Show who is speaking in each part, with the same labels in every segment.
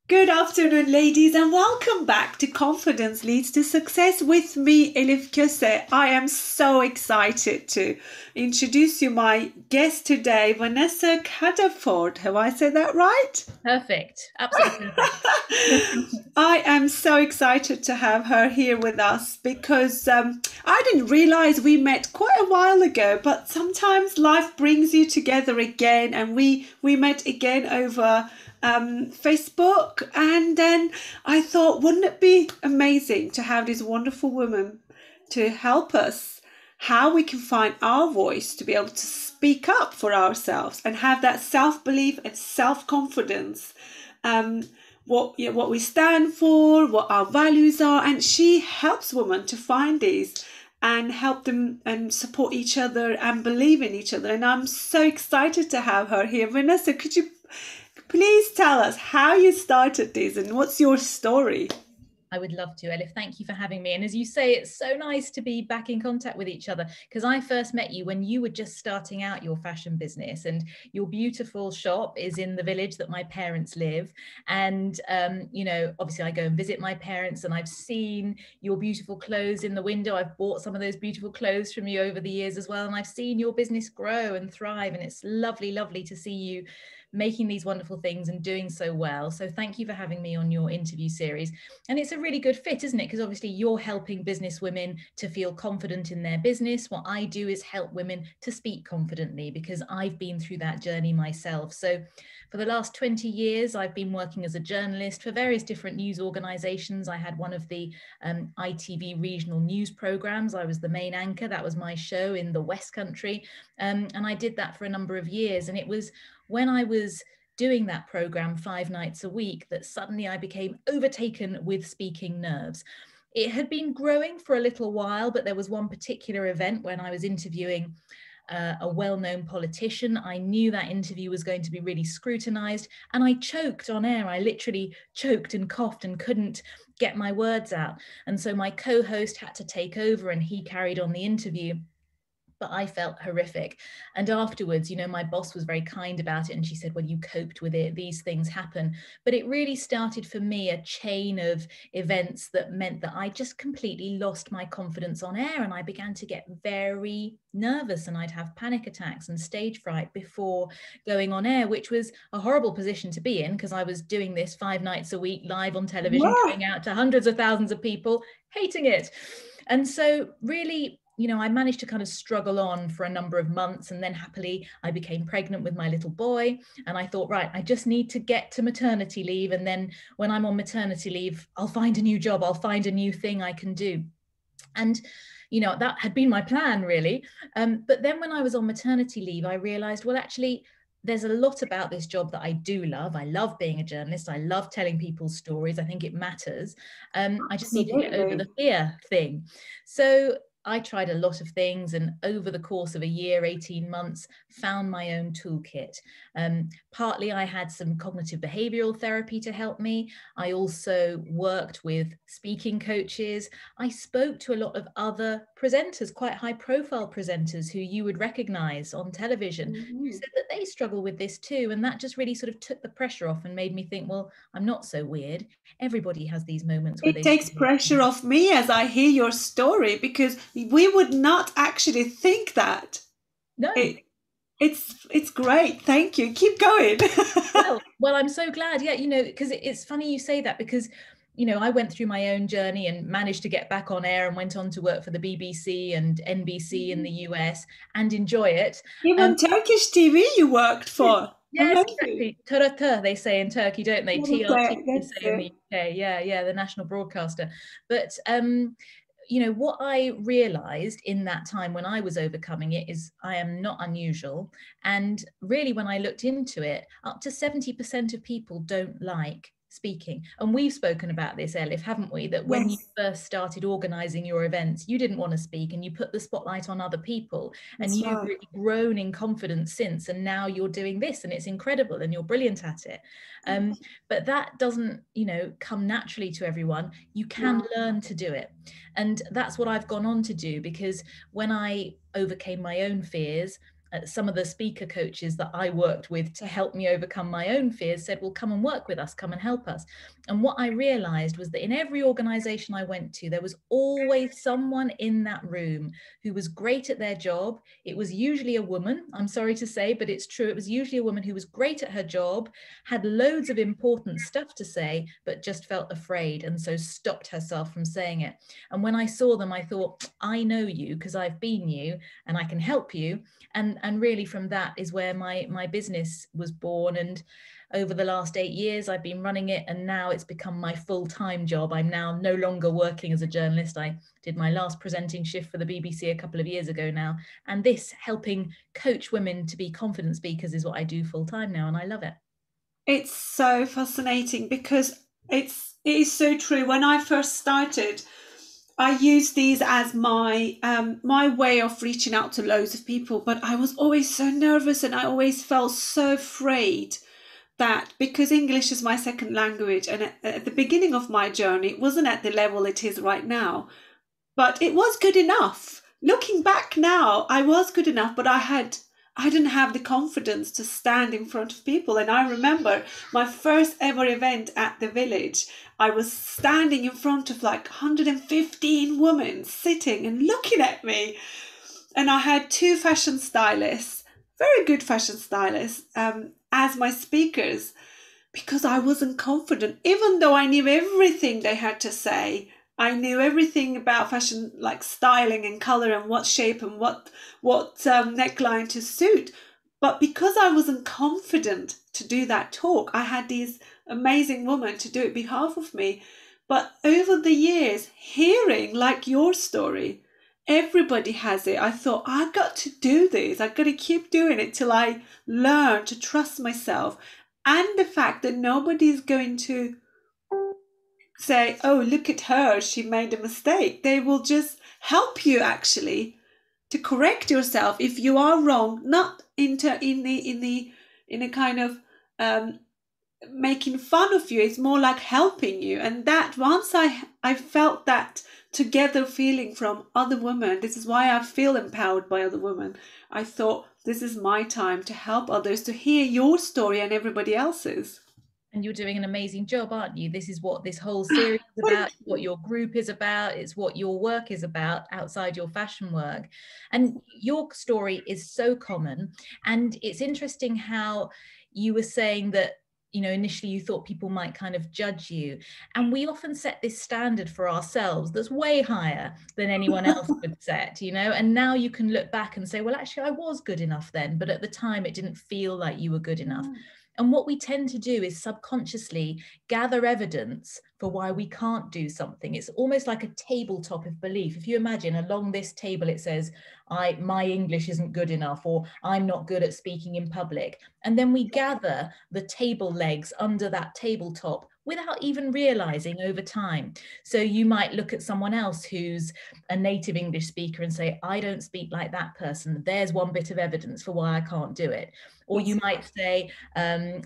Speaker 1: Good afternoon, ladies, and welcome back to Confidence Leads to Success with me, Elif Köse. I am so excited to introduce you my guest today, Vanessa Cuddeford. Have I said that right?
Speaker 2: Perfect. Absolutely perfect.
Speaker 1: I am so excited to have her here with us because I didn't realize we met quite a while ago, but sometimes life brings you together again, and we met again over Facebook, and then I thought, wouldn't it be amazing to have this wonderful woman to help us how we can find our voice to be able to speak up for ourselves and have that self-belief and self-confidence, um, what we stand for, what our values are, and she helps women to find these and help them and support each other and believe in each other. And I'm so excited to have her here. Vanessa, could you please tell us how you started this and what's your story?
Speaker 2: I would love to, Elif. Thank you for having me. And as you say, it's so nice to be back in contact with each other because I first met you when you were just starting out your fashion business, and your beautiful shop is in the village that my parents live. And, obviously I go and visit my parents, and I've seen your beautiful clothes in the window. I've bought some of those beautiful clothes from you over the years as well. And I've seen your business grow and thrive. And it's lovely, lovely to see you making these wonderful things and doing so well. So thank you for having me on your interview series. And it's a really good fit, isn't it? Because obviously you're helping business women to feel confident in their business. What I do is help women to speak confidently because I've been through that journey myself. So for the last 20 years, I've been working as a journalist for various different news organizations. I had one of the ITV regional news programs. I was the main anchor. That was my show in the West Country. And I did that for a number of years. And it was when I was doing that program 5 nights a week that suddenly I became overtaken with speaking nerves. It had been growing for a little while, but there was one particular event when I was interviewing a well-known politician. I knew that interview was going to be really scrutinized, and I choked on air. I literally choked and coughed and couldn't get my words out. And so my co-host had to take over, and he carried on the interview. But I felt horrific. And afterwards, my boss was very kind about it. And she said, well, you coped with it. These things happen. But it really started for me a chain of events that meant that I just completely lost my confidence on air. And I began to get very nervous, and I'd have panic attacks and stage fright before going on air, which was a horrible position to be in because I was doing this 5 nights a week live on television,
Speaker 1: Yeah.
Speaker 2: going out to hundreds of thousands of people, hating it. And so really, I managed to kind of struggle on for a number of months, and then happily I became pregnant with my little boy. And I thought, right, I just need to get to maternity leave. And then when I'm on maternity leave, I'll find a new job. I'll find a new thing I can do. And, that had been my plan really. But then when I was on maternity leave, I realized, well, actually, there's a lot about this job that I do love. I love being a journalist. I love telling people's stories. I think it matters. I just need to get over
Speaker 1: Absolutely.
Speaker 2: the fear thing. So I tried a lot of things, and over the course of a year, 18 months, found my own toolkit. Partly I had some cognitive behavioral therapy to help me. I also worked with speaking coaches. I spoke to a lot of other presenters, quite high profile presenters who you would recognize on television, who
Speaker 1: Mhm.
Speaker 2: said that they struggle with this too. And that just really sort of took the pressure off and made me think, well, I'm not so weird. Everybody has these moments where
Speaker 1: It
Speaker 2: they
Speaker 1: takes
Speaker 2: struggle.
Speaker 1: pressure off me as I hear your story because we would not actually think that.
Speaker 2: No.
Speaker 1: It, it's great. Thank you. Keep going.
Speaker 2: Well, I'm so glad. Yeah, because it's funny you say that because, I went through my own journey and managed to get back on air and went on to work for the BBC and NBC in the US and enjoy it. Um,
Speaker 1: Even Turkish TV you worked
Speaker 2: yes,
Speaker 1: for.
Speaker 2: yes,
Speaker 1: Amazing.
Speaker 2: exactly. TRT, they say in Turkey, don't they? TRT, we
Speaker 1: That's
Speaker 2: say in the
Speaker 1: it.
Speaker 2: UK. Yeah, yeah, the national broadcaster. But what I realized in that time when I was overcoming it is I am not unusual. And really, when I looked into it, up to 70% of people don't like speaking. And we've spoken about this, Elif, haven't we? That when you
Speaker 1: Yes,
Speaker 2: first started organizing your events, you didn't want to speak and you put the spotlight on other people. And
Speaker 1: that's
Speaker 2: you've
Speaker 1: right.
Speaker 2: really grown in confidence since. And now you're doing this and it's incredible and you're brilliant at it. Um, but that doesn't, come naturally to everyone. You can
Speaker 1: No.
Speaker 2: learn to do it. And that's what I've gone on to do because when I overcame my own fears, some of the speaker coaches that I worked with to help me overcome my own fears said, well, come and work with us, come and help us. And what I realized was that in every organization I went to, there was always someone in that room who was great at their job. It was usually a woman, I'm sorry to say, but it's true. It was usually a woman who was great at her job, had loads of important stuff to say, but just felt afraid, and so stopped herself from saying it. And when I saw them, I thought, I know you because I've been you and I can help you. And really from that is where my business was born. And over the last 8 years, I've been running it, and now it's become my full-time job. I'm now no longer working as a journalist. I did my last presenting shift for the BBC a couple of years ago now. And this, helping coach women to be confident speakers, is what I do full-time now, and I love it.
Speaker 1: It's so fascinating because it is so true. When I first started, I used these as my my way of reaching out to loads of people, but I was always so nervous and I always felt so afraid that, because English is my second language, and at the beginning of my journey, it wasn't at the level it is right now, but it was good enough. Looking back now, I was good enough, but I didn't have the confidence to stand in front of people. And I remember my first ever event at the village, I was standing in front of like 115 women sitting and looking at me. And I had 2 fashion stylists, very good fashion stylists, as my speakers, because I wasn't confident. Even though I knew everything they had to say, I knew everything about fashion, like styling and color and what shape and what neckline to suit. But because I wasn't confident to do that talk, I had these amazing women to do it behalf of me. But over the years, hearing like your story, everybody has it. I thought, I got to do this. I got to keep doing it till I learn to trust myself, and the fact that nobody's going to say, oh, look at her, she made a mistake. They will just help you actually to correct yourself if you are wrong, not in a kind of making fun of you. It's more like helping you. And that once I felt that together feeling from other women, this is why I feel empowered by other women. I thought, this is my time to help others to hear your story and everybody else's.
Speaker 2: And you're doing an amazing job, aren't you? This is what this whole series is about, what your group is about, it's what your work is about outside your fashion work. And your story is so common. And it's interesting how you were saying that, you know, initially you thought people might kind of judge you. And we often set this standard for ourselves that's way higher than anyone else would set, you know, and now you can look back and say, well, actually, I was good enough then, but at the time it didn't feel like you were good enough. And what we tend to do is subconsciously gather evidence for why we can't do something. It's almost like a tabletop of belief. If you imagine along this table, it says, my English isn't good enough, or I'm not good at speaking in public. And then we gather the table legs under that tabletop without even realizing over time. So you might look at someone else who's a native English speaker and say, I don't speak like that person. There's one bit of evidence for why I can't do it. Or you might say,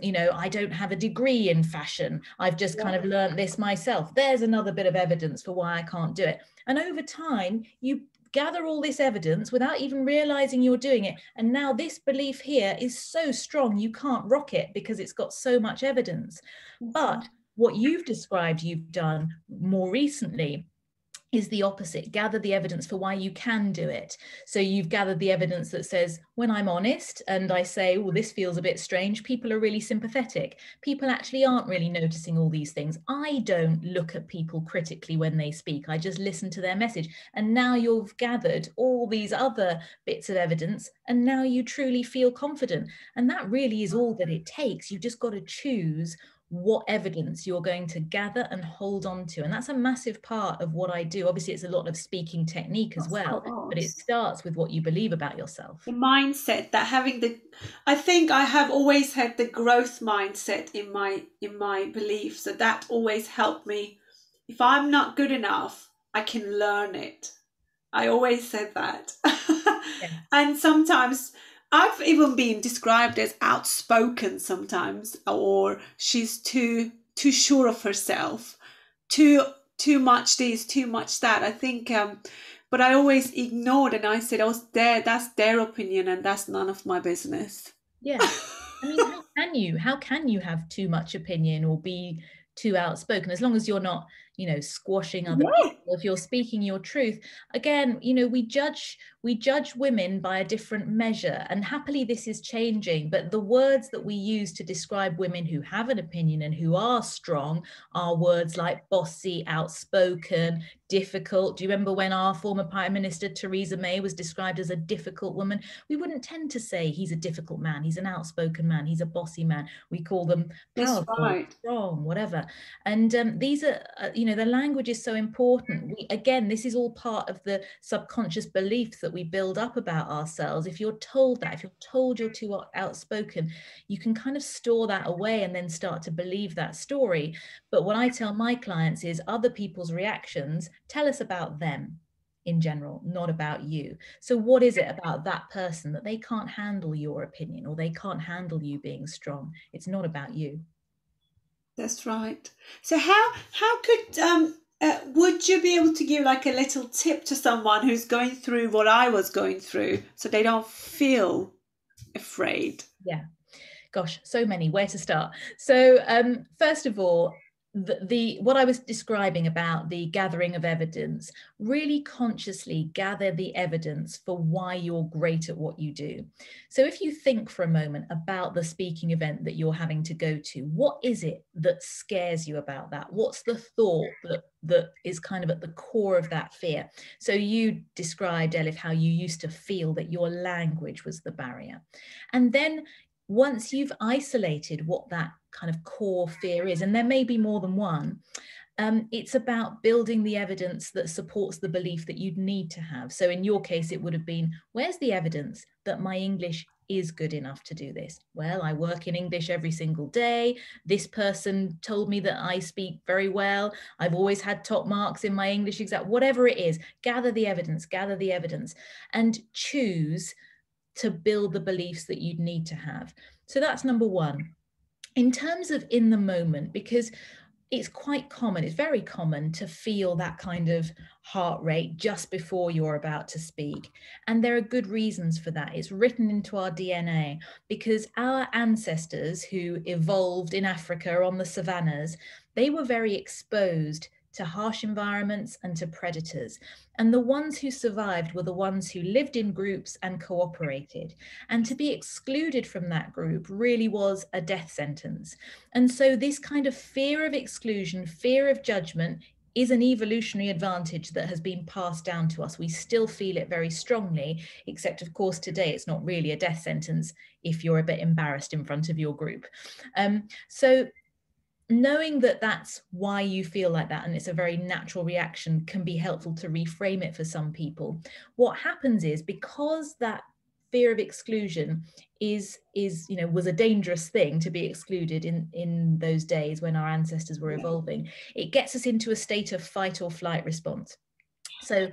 Speaker 2: you know, I don't have a degree in fashion. I've just kind of learned this myself. There's another bit of evidence for why I can't do it. And over time, you gather all this evidence without even realizing you're doing it. And now this belief here is so strong, you can't rock it because it's got so much evidence. But what you've described you've done more recently is the opposite. Gather the evidence for why you can do it. So you've gathered the evidence that says, when I'm honest and I say, well, this feels a bit strange, people are really sympathetic. People actually aren't really noticing all these things. I don't look at people critically when they speak. I just listen to their message. And now you've gathered all these other bits of evidence, and now you truly feel confident. And that really is all that it takes. You've just got to choose what evidence you're going to gather and hold on to. And that's a massive part of what I do. Obviously, it's a lot of speaking technique as well, but it starts with what you believe about yourself.
Speaker 1: The mindset, that having I think I have always had the growth mindset in my belief. So that always helped me. If I'm not good enough, I can learn it. I always said that. Yeah. And sometimes I've even been described as outspoken sometimes, or she's too sure of herself, too much this, too much that. I think but I always ignored, and I said, oh, that's their opinion and that's none of my business.
Speaker 2: Yeah. I mean, how can you have too much opinion or be too outspoken, as long as you're not, you know, squashing other
Speaker 1: Yeah.
Speaker 2: people, if you're speaking your truth? Again, you know, we judge women by a different measure, and happily this is changing, but the words that we use to describe women who have an opinion and who are strong are words like bossy, outspoken, difficult. Do you remember when our former Prime Minister Theresa May was described as a difficult woman? We wouldn't tend to say he's a difficult man, he's an outspoken man, he's a bossy man. We call them
Speaker 1: That's
Speaker 2: powerful,
Speaker 1: right.
Speaker 2: strong, whatever. And these are, you know, the language is so important. Again, this is all part of the subconscious beliefs that we build up about ourselves. If you're told that, if you're told you're too outspoken, you can kind of store that away and then start to believe that story. But what I tell my clients is other people's reactions tell us about them in general, not about you. So what is it about that person that they can't handle your opinion, or they can't handle you being strong? It's not about you.
Speaker 1: That's right. So how could would you be able to give like a little tip to someone who's going through what I was going through, so they don't feel afraid?
Speaker 2: Yeah. Gosh, so many, where to start? So first of all, the what I was describing about the gathering of evidence, really consciously gather the evidence for why you're great at what you do. So if you think for a moment about the speaking event that you're having to go to, what is it that scares you about that? What's the thought that is kind of at the core of that fear? So you described, Elif, how you used to feel that your language was the barrier. And then once you've isolated what that kind of core fear is, and there may be more than one, it's about building the evidence that supports the belief that you'd need to have. So in your case, it would have been, where's the evidence that my English is good enough to do this? Well, I work in English every single day. This person told me that I speak very well. I've always had top marks in my English exam. Whatever it is, gather the evidence, and choose to build the beliefs that you'd need to have. So that's number one. In terms of in the moment, because it's quite common, it's very common to feel that kind of heart rate just before you're about to speak. And there are good reasons for that. It's written into our DNA, because our ancestors who evolved in Africa on the savannas, they were very exposed to harsh environments and to predators. And the ones who survived were the ones who lived in groups and cooperated. And to be excluded from that group really was a death sentence. And so this kind of fear of exclusion, fear of judgment, is an evolutionary advantage that has been passed down to us. We still feel it very strongly, except of course today it's not really a death sentence if you're a bit embarrassed in front of your group. So knowing that that's why you feel like that, and it's a very natural reaction, can be helpful to reframe it for some people. What happens is, because that fear of exclusion is you know, was a dangerous thing to be excluded in those days when our ancestors were evolving, it gets us into a state of fight or flight response. So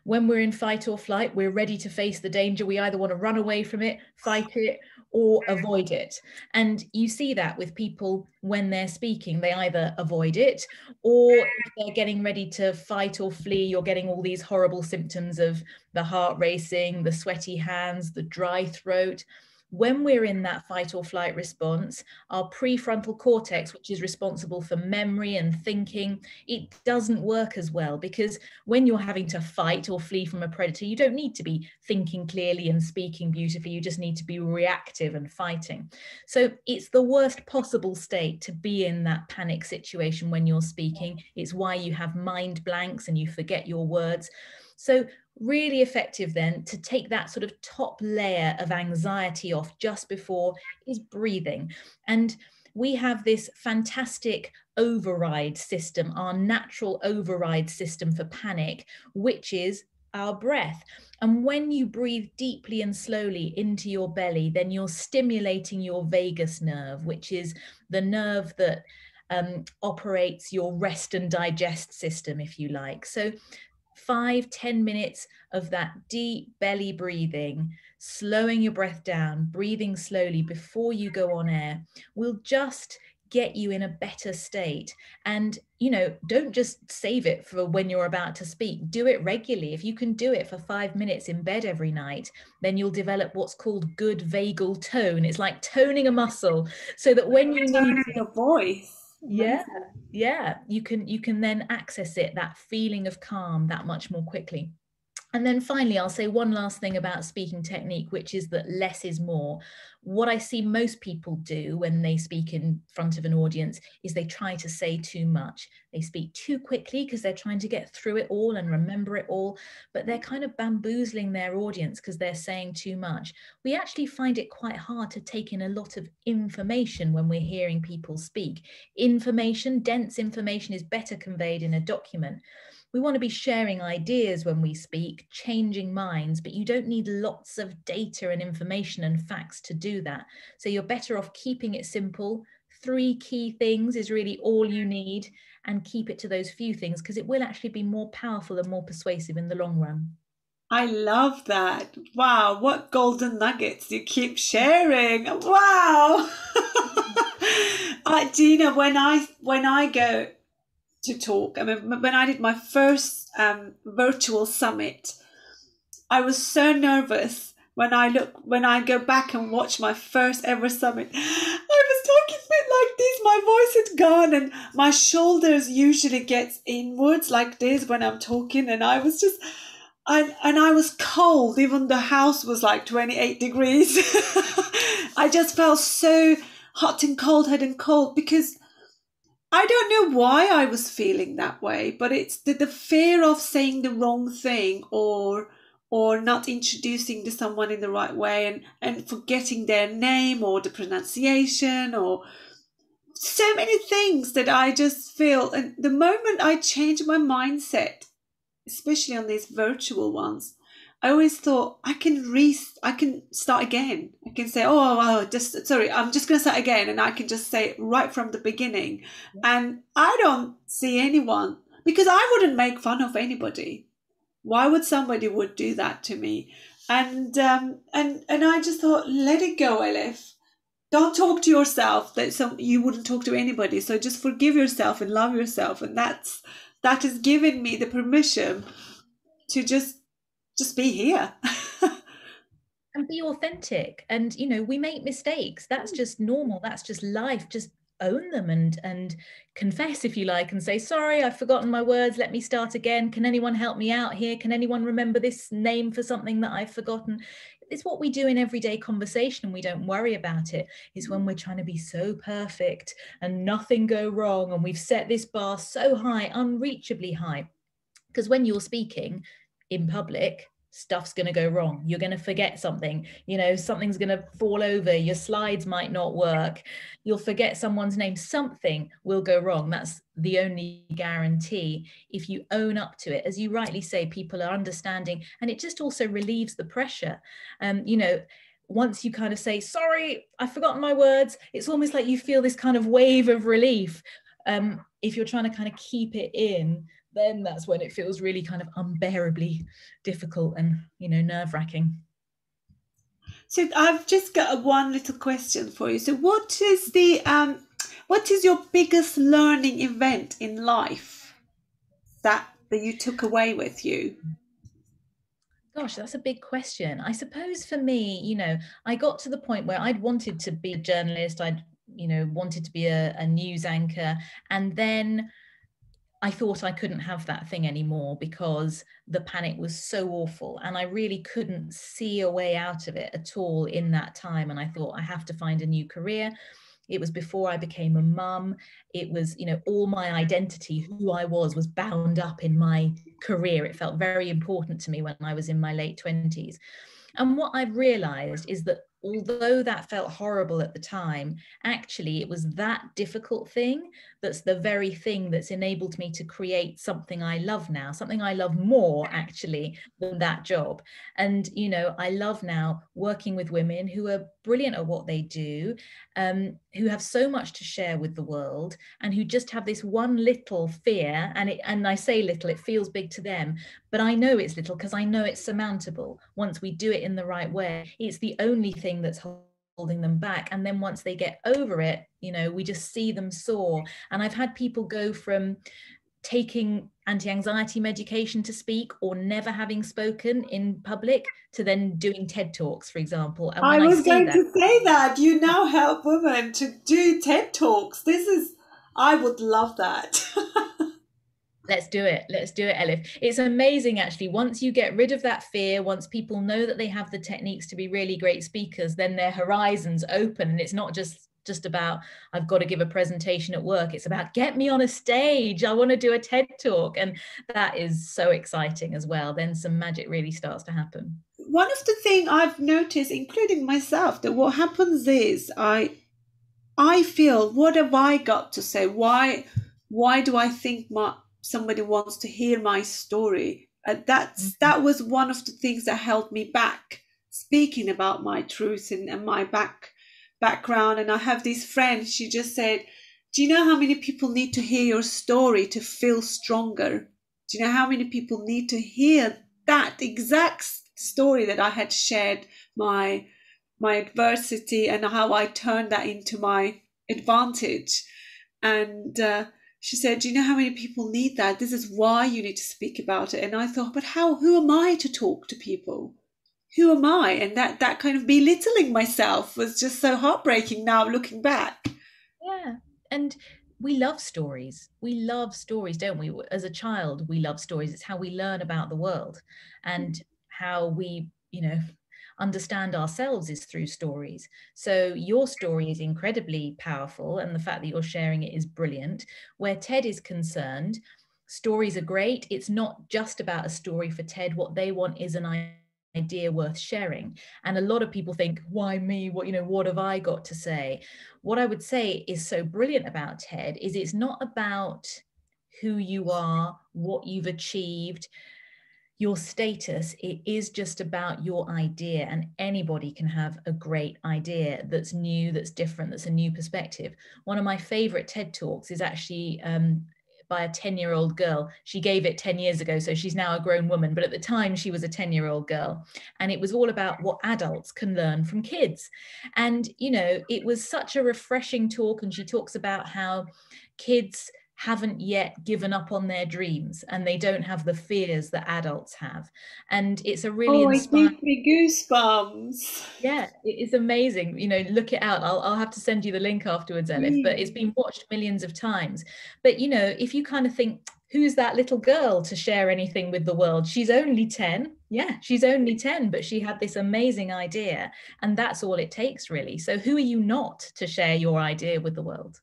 Speaker 2: when we're in fight or flight, we're ready to face the danger. We either want to run away from it, fight it, or avoid it. And you see that with people when they're speaking, they either avoid it, or if they're getting ready to fight or flee, you're getting all these horrible symptoms of the heart racing, the sweaty hands, the dry throat. When we're in that fight or flight response, our prefrontal cortex, which is responsible for memory and thinking, it doesn't work as well, because when you're having to fight or flee from a predator, you don't need to be thinking clearly and speaking beautifully. You just need to be reactive and fighting. So it's the worst possible state to be in that panic situation when you're speaking. It's why you have mind blanks and you forget your words. So really effective then to take that sort of top layer of anxiety off just before is breathing. And we have this fantastic override system, our natural override system for panic, which is our breath. And when you breathe deeply and slowly into your belly, then you're stimulating your vagus nerve, which is the nerve that operates your rest and digest system, if you like. So 5-10 minutes of that deep belly breathing, slowing your breath down, breathing slowly before you go on air, will just get you in a better state. And, you know, don't just save it for when you're about to speak. Do it regularly. If you can do it for 5 minutes in bed every night, then you'll develop what's called good vagal tone. It's like toning a muscle, so that when you need to,
Speaker 1: Your voice.
Speaker 2: yeah,
Speaker 1: Amazing.
Speaker 2: yeah, you can then access it, that feeling of calm, that much more quickly. And then finally, I'll say one last thing about speaking technique, which is that less is more. What I see most people do when they speak in front of an audience is they try to say too much. They speak too quickly because they're trying to get through it all and remember it all, but they're kind of bamboozling their audience because they're saying too much. We actually find it quite hard to take in a lot of information when we're hearing people speak. Information, dense information, is better conveyed in a document. We want to be sharing ideas when we speak, changing minds, but you don't need lots of data and information and facts to do that. So you're better off keeping it simple. 3 key things is really all you need, and keep it to those few things, because it will actually be more powerful and more persuasive in the long run.
Speaker 1: I love that. Wow, what golden nuggets you keep sharing. Wow. Gina, when I go to talk, I mean, when I did my first virtual summit, I was so nervous. When I go back and watch my first ever summit, I was talking a bit like this. My voice had gone, and my shoulders usually gets inwards like this when I'm talking, and I was just, and I was cold. Even the house was like 28 degrees. I just felt so hot and cold, head and cold, because I don't know why I was feeling that way, but it's the fear of saying the wrong thing, or not introducing to someone in the right way, and forgetting their name or the pronunciation, or so many things that I just feel. And the moment I change my mindset, especially on these virtual ones, I always thought I can start again. I can say, just sorry, I'm just going to start again, and I can just say it right from the beginning. And I don't see anyone, because I wouldn't make fun of anybody. Why would somebody would do that to me? And I just thought, let it go, Elif. Don't talk to yourself. You wouldn't talk to anybody. So just forgive yourself and love yourself, and that has given me the permission to just be here.
Speaker 2: And be authentic. And, you know, we make mistakes. That's just normal. That's just life. Just own them and confess, if you like, and say, sorry, I've forgotten my words. Let me start again. Can anyone help me out here? Can anyone remember this name for something that I've forgotten? It's what we do in everyday conversation, and we don't worry about it. It's when we're trying to be so perfect and nothing go wrong, and we've set this bar so high, unreachably high. Because when you're speaking in public, stuff's going to go wrong. You're going to forget something, you know, something's going to fall over, your slides might not work, you'll forget someone's name, something will go wrong. That's the only guarantee. If you own up to it, as you rightly say, people are understanding, and it just also relieves the pressure. You know, once you kind of say, sorry, I've forgotten my words, it's almost like you feel this kind of wave of relief. If you're trying to kind of keep it in, then that's when it feels really kind of unbearably difficult and, you know, nerve-wracking.
Speaker 1: So I've just got one little question for you. So what is your biggest learning event in life that you took away with you?
Speaker 2: Gosh, that's a big question. I suppose for me, you know, I got to the point where I'd wanted to be a journalist. I'd, you know, wanted to be a news anchor. And then I thought I couldn't have that thing anymore because the panic was so awful, and I really couldn't see a way out of it at all in that time. And I thought, I have to find a new career. It was before I became a mum. It was, you know, all my identity, who I was bound up in my career. It felt very important to me when I was in my late 20s. And what I've realized is that although that felt horrible at the time, actually it was that difficult thing that's the very thing that's enabled me to create something I love now, something I love more actually than that job. And, you know, I love now working with women who are brilliant at what they do, who have so much to share with the world, and who just have this one little fear. And I say little, it feels big to them, but I know it's little because I know it's surmountable once we do it in the right way. It's the only thing that's holding them back. And then once they get over it, you know, we just see them soar. And I've had people go from taking anti-anxiety medication to speak or never having spoken in public to then doing TED Talks, for example. And
Speaker 1: I
Speaker 2: when I
Speaker 1: was
Speaker 2: see
Speaker 1: going
Speaker 2: that,
Speaker 1: to say that you now help women to do TED Talks. I would love that.
Speaker 2: let's do it. Let's do it, Elif. It's amazing, actually. Once you get rid of that fear, once people know that they have the techniques to be really great speakers, then their horizons open. And it's not just about, I've got to give a presentation at work. It's about, get me on a stage. I want to do a TED Talk. And that is so exciting as well. Then some magic really starts to happen.
Speaker 1: One of the things I've noticed, including myself, that what happens is I feel, what have I got to say? Why do I think somebody wants to hear my story? That was one of the things that held me back, speaking about my truth and my background. And I have this friend, she just said, do you know how many people need to hear your story to feel stronger? Do you know how many people need to hear that exact story that I had shared, my adversity, and how I turned that into my advantage? And she said, do you know how many people need that? This is why you need to speak about it. And I thought, but who am I to talk to people? Who am I? And that kind of belittling myself was just so heartbreaking now looking back.
Speaker 2: Yeah. And we love stories. We love stories, don't we? As a child, we love stories. It's how we learn about the world, and how we, you know, understand ourselves is through stories. So your story is incredibly powerful, and the fact that you're sharing it is brilliant. Where TED is concerned, stories are great. It's not just about a story for TED. What they want is an idea worth sharing. And a lot of people think, why me? What have I got to say? What I would say is so brilliant about TED is it's not about who you are, what you've achieved, your status. It is just about your idea, and anybody can have a great idea that's new, that's different, that's a new perspective. One of my favorite TED Talks is actually by a 10-year-old girl. She gave it 10 years ago, so she's now a grown woman, but at the time she was a 10-year-old girl. And it was all about what adults can learn from kids. And, you know, it was such a refreshing talk. And she talks about how kids haven't yet given up on their dreams, and they don't have the fears that adults have. And it's a really
Speaker 1: It
Speaker 2: inspiring.
Speaker 1: gives me goosebumps.
Speaker 2: Yeah, it's amazing. You know, look it out. I'll have to send you the link afterwards, Elif, but it's been watched millions of times. But, you know, if you kind of think, who's that little girl to share anything with the world? She's only 10. Yeah, she's only 10, but she had this amazing idea. And that's all it takes, really. So who are you not to share your idea with the world?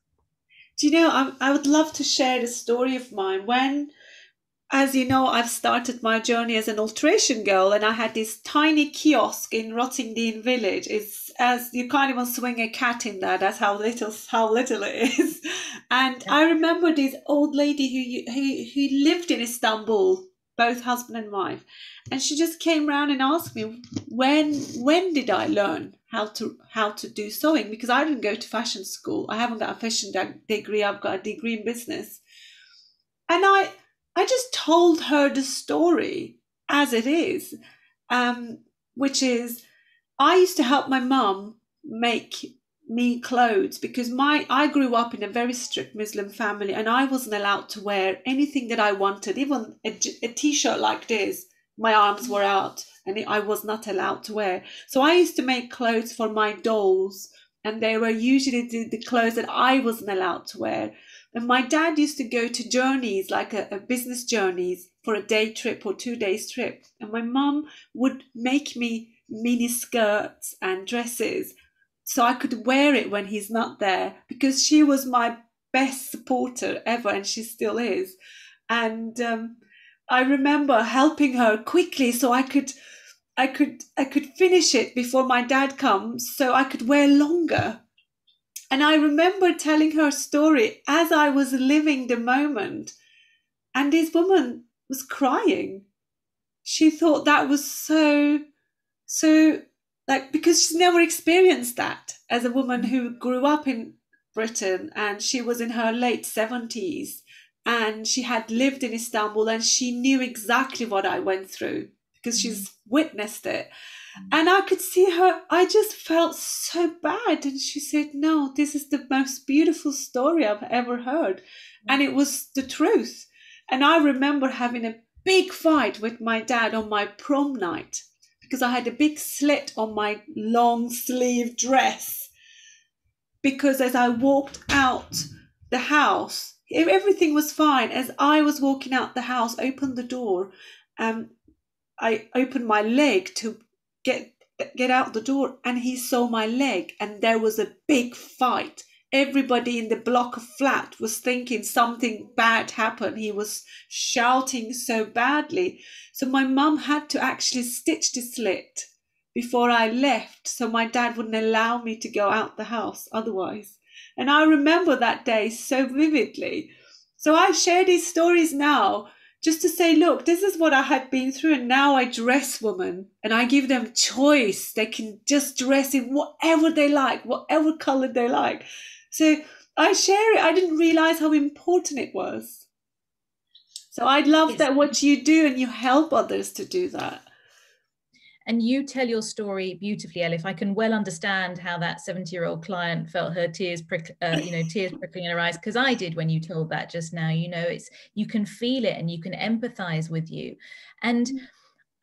Speaker 1: Do you know, I would love to share the story of mine. As you know, I've started my journey as an alteration girl, and I had this tiny kiosk in Rottingdean Village. It's as you can't even swing a cat in there. That's how little it is. And I remember this old lady who lived in Istanbul, both husband and wife, and she just came round and asked me when did I learn how to do sewing, because I didn't go to fashion school. I haven't got a fashion degree. I've got a degree in business, and I just told her the story as it is, which is I used to help my mum make me clothes, because I grew up in a very strict Muslim family, and I wasn't allowed to wear anything that I wanted, even a t-shirt like this. My arms were out, and I was not allowed to wear. So I used to make clothes for my dolls, and they were usually the clothes that I wasn't allowed to wear. And my dad used to go to journeys, like a business journeys, for a day trip or 2 days trip. And my mum would make me mini skirts and dresses so I could wear it when he's not there, because she was my best supporter ever, and she still is. And I remember helping her quickly so I could finish it before my dad comes, so I could wear longer. And I remember telling her story as I was living the moment. And this woman was crying. She thought that was so, like, because she's never experienced that as a woman who grew up in Britain, and she was in her late 70s, and she had lived in Istanbul, and she knew exactly what I went through because she's witnessed it. And I could see her, I just felt so bad. And she said, no, this is the most beautiful story I've ever heard. And it was the truth. And I remember having a big fight with my dad on my prom night because I had a big slit on my long sleeve dress. Because as I walked out the house, everything was fine. As I was walking out the house, opened the door, I opened my leg to get out the door, and he saw my leg, and there was a big fight. Everybody in the block of flat was thinking something bad happened. He was shouting so badly. So my mum had to actually stitch the slit before I left, so my dad wouldn't allow me to go out the house otherwise. And I remember that day so vividly. So I share these stories now just to say, look, this is what I had been through, and now I dress women and I give them choice. They can just dress in whatever they like, whatever color they like. So I share it. I didn't realize how important it was. So I love that what you do, and you help others to do that.
Speaker 2: And you tell your story beautifully, Elif. I can well understand how that 70-year-old client felt her tears tears prickling in her eyes, because I did when you told that just now. You can feel it and you can empathize with you. And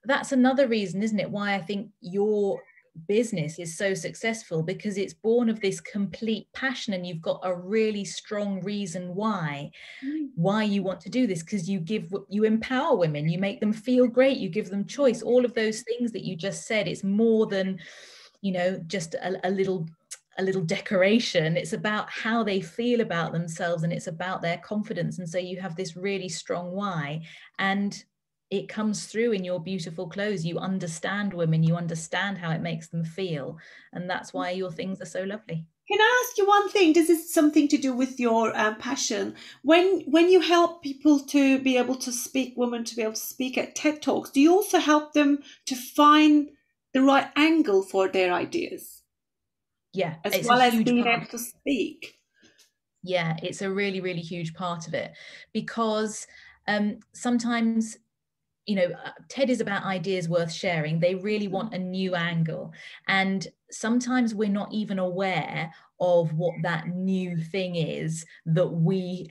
Speaker 2: that's another reason, isn't it, why I think your business is so successful, because it's born of this complete passion, and you've got a really strong reason why you want to do this, because you empower women, you make them feel great, you give them choice, all of those things that you just said. It's more than just a little decoration. It's about how they feel about themselves, and it's about their confidence. And so you have this really strong why, and it comes through in your beautiful clothes. You understand women, you understand how it makes them feel, and that's why your things are so lovely.
Speaker 1: Can I ask you one thing? Does this something to do with your passion? When you help people to be able to speak, women to be able to speak at TED Talks, do you also help them to find the right angle for their ideas?
Speaker 2: Yeah,
Speaker 1: as well as being able to speak.
Speaker 2: Yeah, it's a really, really huge part of it, because sometimes TED is about ideas worth sharing. They really want a new angle. And sometimes we're not even aware of what that new thing is,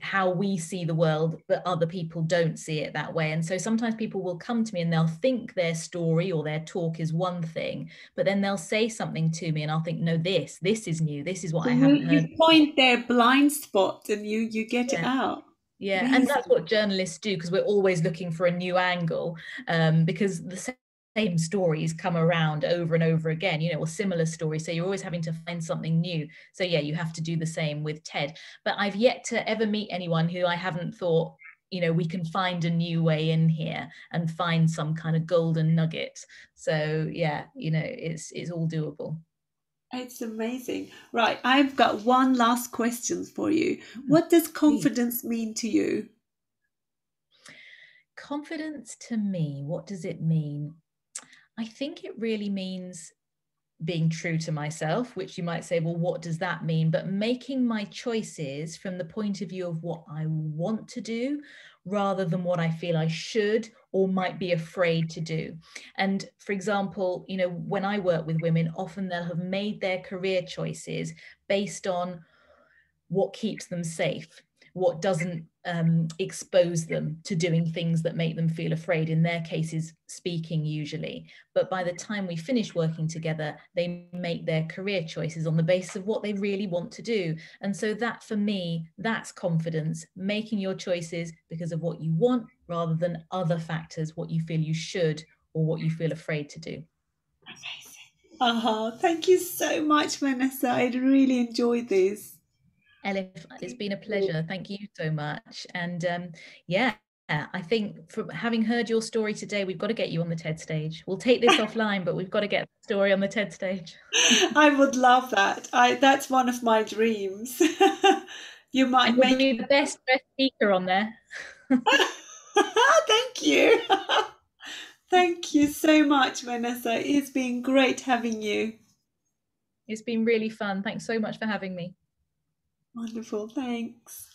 Speaker 2: how we see the world, but other people don't see it that way. And so sometimes people will come to me and they'll think their story or their talk is one thing, but then they'll say something to me and I'll think, no, this is new. This is what I haven't heard.
Speaker 1: You point their blind spot and you get it out.
Speaker 2: Yeah, amazing. And that's what journalists do, because we're always looking for a new angle, because the same stories come around over and over again, or similar stories. So you're always having to find something new. So yeah, you have to do the same with TED. But I've yet to ever meet anyone who I haven't thought, we can find a new way in here and find some kind of golden nugget. So yeah, it's all doable.
Speaker 1: It's amazing. Right, I've got one last question for you. What does confidence mean to you?
Speaker 2: Confidence to me, what does it mean? I think it really means being true to myself, which you might say, well, what does that mean? But making my choices from the point of view of what I want to do, rather than what I feel I should or might be afraid to do. And for example, when I work with women, often they'll have made their career choices based on what keeps them safe, what doesn't expose them to doing things that make them feel afraid, in their cases speaking usually. But by the time we finish working together, they make their career choices on the basis of what they really want to do. And so that, for me, that's confidence, making your choices because of what you want rather than other factors, what you feel you should or what you feel afraid to do.
Speaker 1: Amazing. Thank you so much, Vanessa. I really enjoyed this.
Speaker 2: Elif, it's been a pleasure. Thank you so much. And yeah, I think from having heard your story today, we've got to get you on the TED stage. We'll take this offline, but we've got to get the story on the TED stage.
Speaker 1: I would love that. That's one of my dreams. You might
Speaker 2: make me the best speaker on there.
Speaker 1: Thank you. Thank you so much, Vanessa. It's been great having you.
Speaker 2: It's been really fun. Thanks so much for having me.
Speaker 1: Wonderful. Thanks.